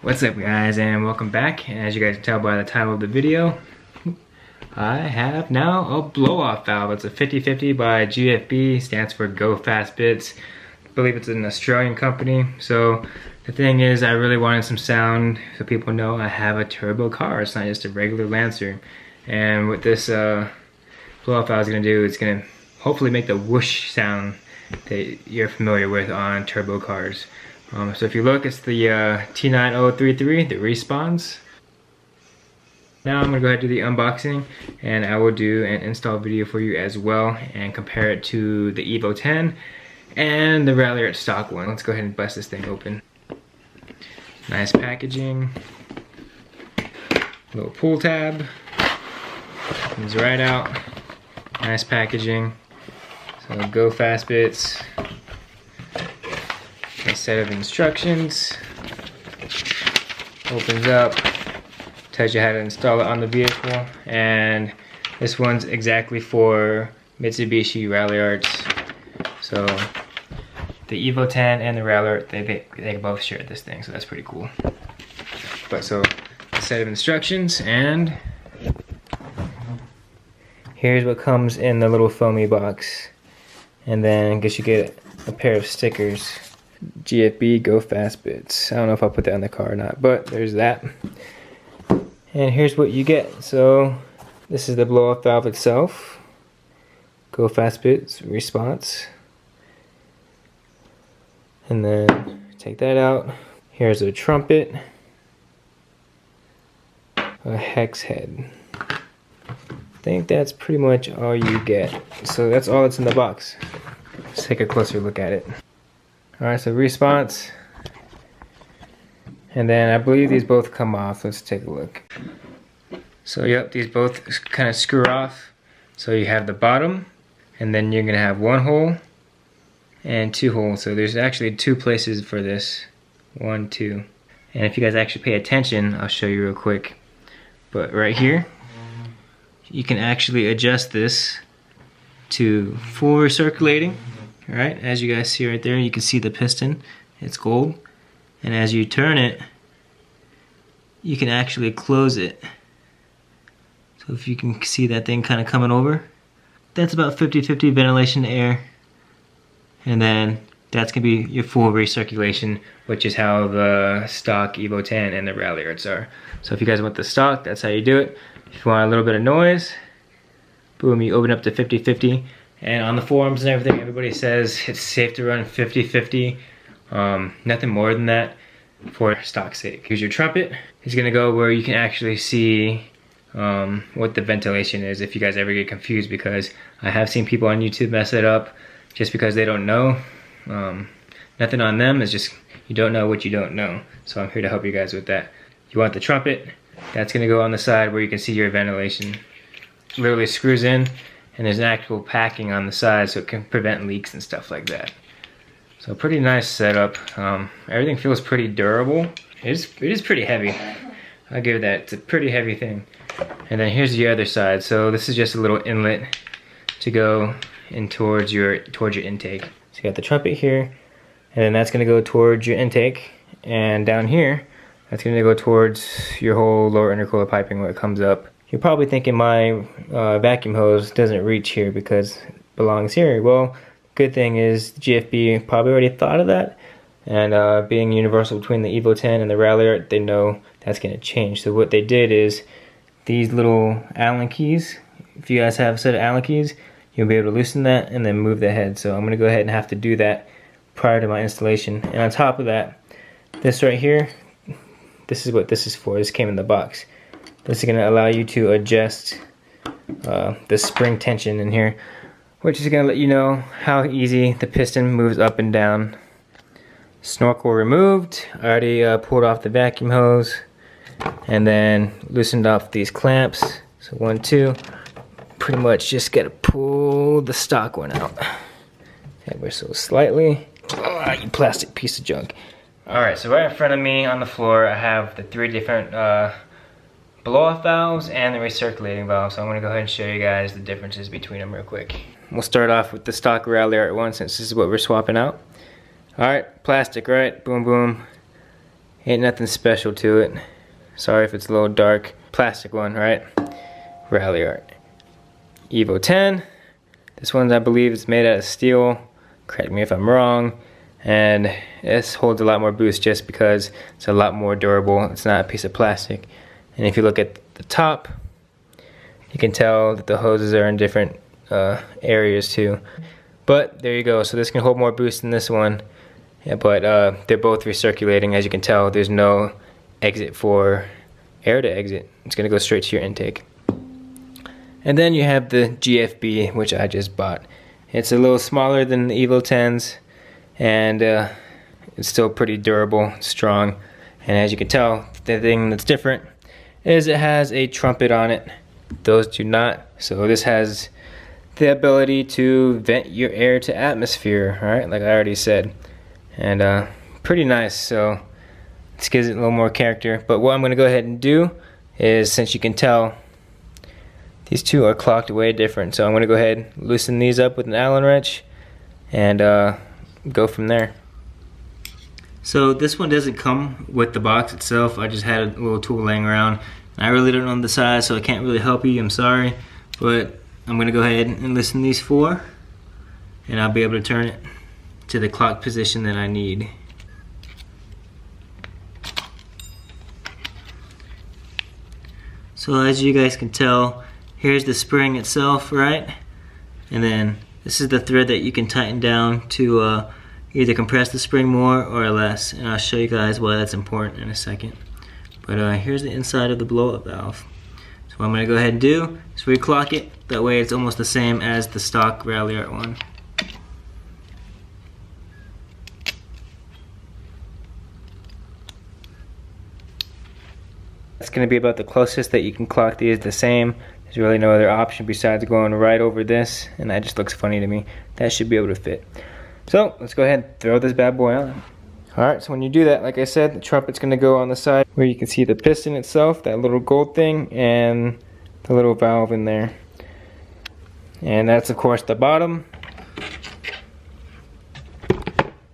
What's up guys, and welcome back. And as you guys can tell by the title of the video, I have now a blow-off valve. It's a 50/50 by GFB, stands for Go Fast Bits. I believe it's an Australian company. So the thing is, I really wanted some sound so people know I have a turbo car. It's not just a regular Lancer. And what this blow-off valve is going to do, it's going to hopefully make the whoosh sound that you're familiar with on turbo cars. So if you look, it's the T9033, the Respons. Now I'm going to go ahead and do the unboxing, and I will do an install video for you as well and compare it to the Evo 10 and the Ralliart stock one. Let's go ahead and bust this thing open. Nice packaging. Little pull tab. Comes right out. Nice packaging. So Go Fast Bits. A set of instructions. Opens up. Tells you how to install it on the vehicle. And this one's exactly for Mitsubishi Ralliarts. So the Evo 10 and the Ralliart, they both share this thing, so that's pretty cool. But so a set of instructions, and here's what comes in the little foamy box. And then I guess you get a pair of stickers. GFB Go Fast Bits. I don't know if I'll put that on the car or not, but there's that. And here's what you get. So this is the blow-off valve itself. Go Fast Bits Respons. And then take that out. Here's a trumpet. A hex head. I think that's pretty much all you get. So that's all that's in the box. Let's take a closer look at it. Alright, so Respons. And then I believe these both come off. Let's take a look. So yep, these both kind of screw off. So you have the bottom, and then you're going to have one hole and two holes. So there's actually two places for this. 1, 2. And if you guys actually pay attention, I'll show you real quick. But right here, you can actually adjust this to full recirculating. Alright, as you guys see right there, you can see the piston. It's gold. And as you turn it, you can actually close it. So if you can see that thing kind of coming over, that's about 50/50 ventilation to air. And then that's going to be your full recirculation, which is how the stock Evo 10 and the Ralliarts are. So if you guys want the stock, that's how you do it. If you want a little bit of noise, boom, you open up to 50/50. And on the forums and everything, everybody says it's safe to run 50/50. Nothing more than that for stock's sake. Here's your trumpet. It's gonna go where you can actually see what the ventilation is if you guys ever get confused, because I have seen people on YouTube mess it up just because they don't know. Nothing on them, it's just you don't know what you don't know. So I'm here to help you guys with that. You want the trumpet, that's gonna go on the side where you can see your ventilation. It literally screws in, and there's an actual packing on the side so it can prevent leaks and stuff like that. So pretty nice setup. Everything feels pretty durable. It is pretty heavy. I'll give that. It's a pretty heavy thing. And then here's the other side. So this is just a little inlet to go in towards your intake. So you got the trumpet here, and then that's gonna go towards your intake. And down here, that's gonna go towards your whole lower intercooler piping where it comes up. You're probably thinking my vacuum hose doesn't reach here because it belongs here. Well, good thing is GFB probably already thought of that, and being universal between the Evo 10 and the Ralliart, they know that's going to change. So what they did is these little Allen keys, if you guys have a set of Allen keys, you'll be able to loosen that and then move the head. So I'm going to go ahead and have to do that prior to my installation. And on top of that, this right here, this is what this is for. This came in the box. This is going to allow you to adjust the spring tension in here, which is going to let you know how easy the piston moves up and down. Snorkel removed. I already pulled off the vacuum hose and then loosened off these clamps. So 1, 2. Pretty much just got to pull the stock one out ever so slightly. Oh, you plastic piece of junk. Alright, so right in front of me on the floor I have the 3 different blow-off valves and the recirculating valve. So I'm going to go ahead and show you guys the differences between them real quick. We'll start off with the stock Ralliart one since this is what we're swapping out. Alright, plastic, right? Boom, boom. Ain't nothing special to it. Sorry if it's a little dark. Plastic one, right? Ralliart. Evo 10. This one I believe is made out of steel. Correct me if I'm wrong. And this holds a lot more boost just because it's a lot more durable. It's not a piece of plastic. And if you look at the top, you can tell that the hoses are in different areas too. But there you go. So this can hold more boost than this one. Yeah, but they're both recirculating. As you can tell, there's no exit for air to exit. It's going to go straight to your intake. And then you have the GFB, which I just bought. It's a little smaller than the Evo 10s, and it's still pretty durable, strong. And as you can tell, the thing that's different is it has a trumpet on it. Those do not. So this has the ability to vent your air to atmosphere, right? Like I already said. And pretty nice, so this gives it a little more character. But what I'm going to go ahead and do is, since you can tell, these two are clocked way different. So I'm going to go ahead and loosen these up with an Allen wrench and go from there. So this one doesn't come with the box itself. I just had a little tool laying around. I really don't know the size, so I can't really help you. I'm sorry. But I'm going to go ahead and loosen these four, and I'll be able to turn it to the clock position that I need. So as you guys can tell, here's the spring itself, right? And then this is the thread that you can tighten down to either compress the spring more or less. And I'll show you guys why that's important in a second. But here's the inside of the blow-up valve. So what I'm going to go ahead and do is reclock it. That way it's almost the same as the stock Ralliart one. It's going to be about the closest that you can clock these the same. There's really no other option besides going right over this, and that just looks funny to me. That should be able to fit. So let's go ahead and throw this bad boy on. Alright, so when you do that, like I said, the trumpet's going to go on the side where you can see the piston itself, that little gold thing, and the little valve in there. And that's of course the bottom.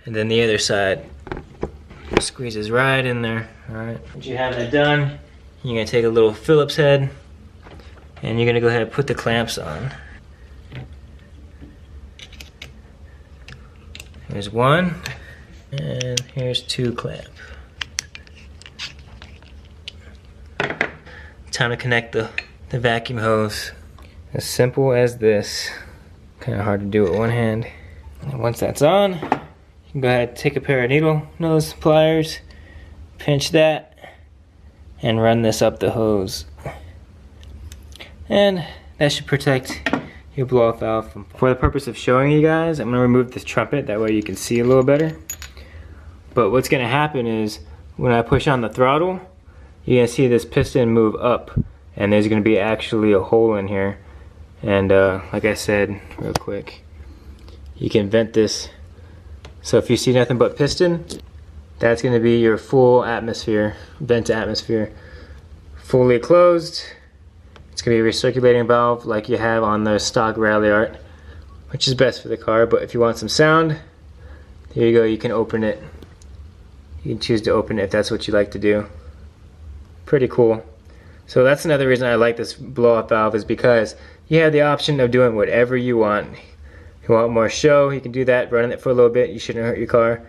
And then the other side squeezes right in there. Alright, once you have that done, you're going to take a little Phillips head and you're going to go ahead and put the clamps on. Here's one, and here's two clamp. Time to connect the vacuum hose. As simple as this. Kind of hard to do with one hand. And once that's on, you can go ahead and take a pair of needle nose pliers, pinch that, and run this up the hose. And that should protect your blow-off valve. For the purpose of showing you guys, I'm going to remove this trumpet, that way you can see a little better. But what's going to happen is, when I push on the throttle, you're going to see this piston move up, and there's going to be actually a hole in here. And like I said, real quick, you can vent this. So if you see nothing but piston, that's going to be your full atmosphere, vent to atmosphere. Fully closed, it's going to be a recirculating valve like you have on the stock Ralliart, which is best for the car. But if you want some sound, there you go, you can open it. You can choose to open it if that's what you like to do. Pretty cool. So that's another reason I like this blow-off valve, is because you have the option of doing whatever you want. If you want more show, you can do that, running it for a little bit. You shouldn't hurt your car.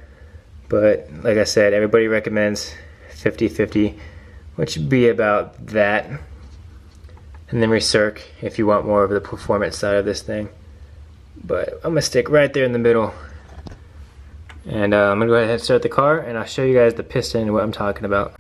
But like I said, everybody recommends 50-50, which would be about that. And then recirc if you want more of the performance side of this thing. But I'm gonna stick right there in the middle. And I'm gonna go ahead and start the car, and I'll show you guys the piston and what I'm talking about.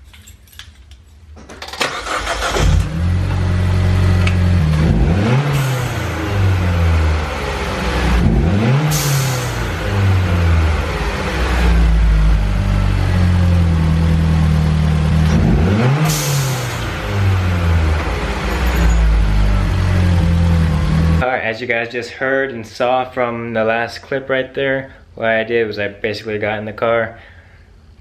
As you guys just heard and saw from the last clip right there, what I did was I basically got in the car,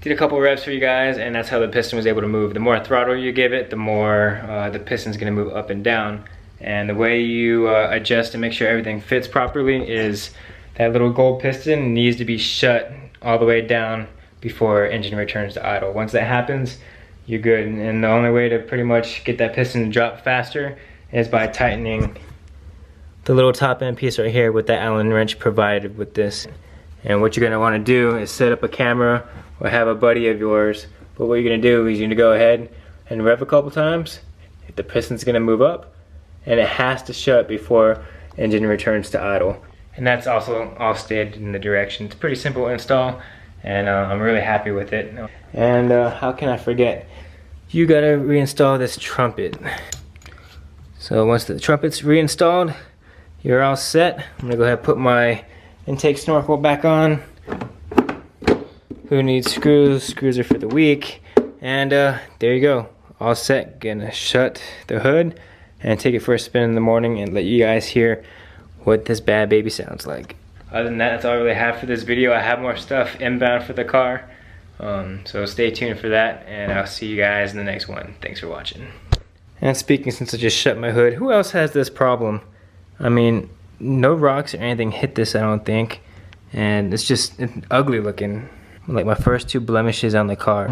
did a couple reps for you guys, and that's how the piston was able to move. The more throttle you give it, the more the piston's gonna move up and down. And the way you adjust to make sure everything fits properly is that little gold piston needs to be shut all the way down before engine returns to idle. Once that happens, you're good. And the only way to pretty much get that piston to drop faster is by tightening the little top end piece right here with that Allen wrench provided with this. And what you're gonna wanna do is set up a camera or have a buddy of yours. But what you're gonna do is you're gonna go ahead and rev a couple times. The piston's gonna move up and it has to shut before engine returns to idle. And that's also all stated in the direction. It's a pretty simple install, and I'm really happy with it. And how can I forget? You gotta reinstall this trumpet. So once the trumpet's reinstalled, you're all set. I'm gonna go ahead and put my intake snorkel back on. Who needs screws? Screws are for the week. And there you go, all set. Gonna shut the hood and take it for a spin in the morning and let you guys hear what this bad baby sounds like. Other than that, that's all I really have for this video. I have more stuff inbound for the car, so stay tuned for that, and I'll see you guys in the next one. Thanks for watching. And speaking, since I just shut my hood, who else has this problem? I mean, no rocks or anything hit this, I don't think, and it's ugly looking. Like my first 2 blemishes on the car.